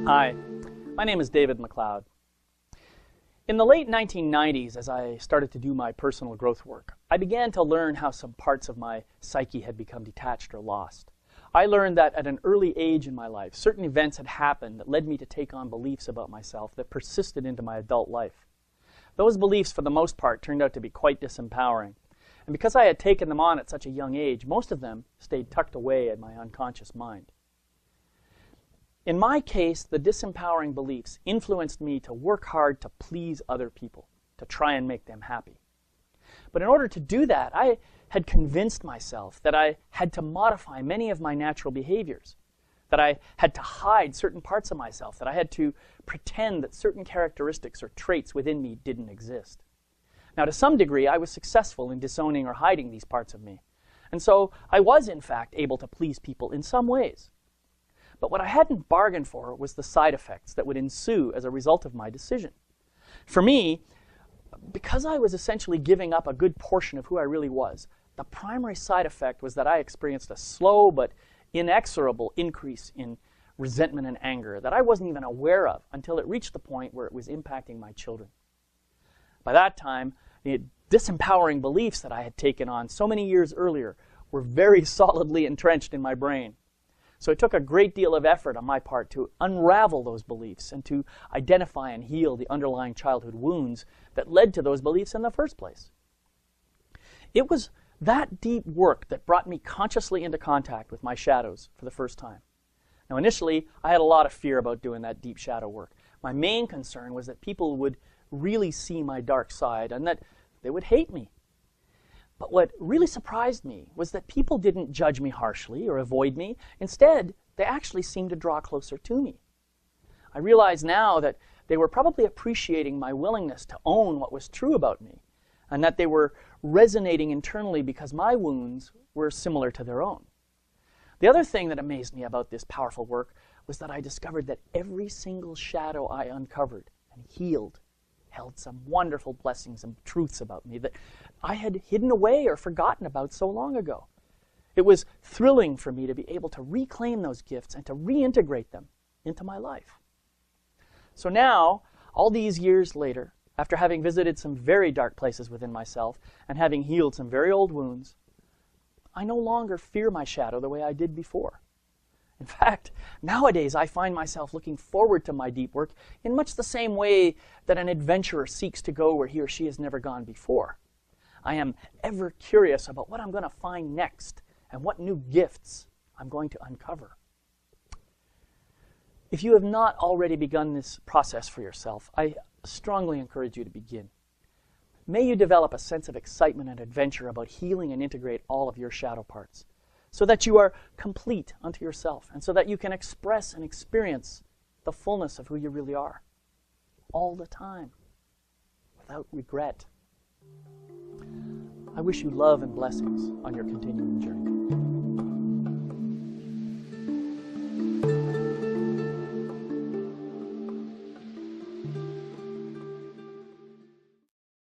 Hi, my name is David McLeod. In the late 1990s, as I started to do my personal growth work, I began to learn how some parts of my psyche had become detached or lost. I learned that at an early age in my life, certain events had happened that led me to take on beliefs about myself that persisted into my adult life. Those beliefs, for the most part, turned out to be quite disempowering. And because I had taken them on at such a young age, most of them stayed tucked away in my unconscious mind. In my case, the disempowering beliefs influenced me to work hard to please other people, to try and make them happy. But in order to do that, I had convinced myself that I had to modify many of my natural behaviors, that I had to hide certain parts of myself, that I had to pretend that certain characteristics or traits within me didn't exist. Now, to some degree, I was successful in disowning or hiding these parts of me. And so I was, in fact, able to please people in some ways. But what I hadn't bargained for was the side effects that would ensue as a result of my decision. For me, because I was essentially giving up a good portion of who I really was, the primary side effect was that I experienced a slow but inexorable increase in resentment and anger that I wasn't even aware of until it reached the point where it was impacting my children. By that time, the disempowering beliefs that I had taken on so many years earlier were very solidly entrenched in my brain. So it took a great deal of effort on my part to unravel those beliefs and to identify and heal the underlying childhood wounds that led to those beliefs in the first place. It was that deep work that brought me consciously into contact with my shadows for the first time. Now, initially, I had a lot of fear about doing that deep shadow work. My main concern was that people would really see my dark side and that they would hate me. But what really surprised me was that people didn't judge me harshly or avoid me. Instead, they actually seemed to draw closer to me. I realize now that they were probably appreciating my willingness to own what was true about me, and that they were resonating internally because my wounds were similar to their own. The other thing that amazed me about this powerful work was that I discovered that every single shadow I uncovered and healed held some wonderful blessings and truths about me that I had hidden away or forgotten about so long ago. It was thrilling for me to be able to reclaim those gifts and to reintegrate them into my life. So now, all these years later, after having visited some very dark places within myself and having healed some very old wounds, I no longer fear my shadow the way I did before. In fact, nowadays I find myself looking forward to my deep work in much the same way that an adventurer seeks to go where he or she has never gone before. I am ever curious about what I'm going to find next and what new gifts I'm going to uncover. If you have not already begun this process for yourself, I strongly encourage you to begin. May you develop a sense of excitement and adventure about healing and integrate all of your shadow parts, so that you are complete unto yourself, and so that you can express and experience the fullness of who you really are, all the time, without regret. I wish you love and blessings on your continuing journey.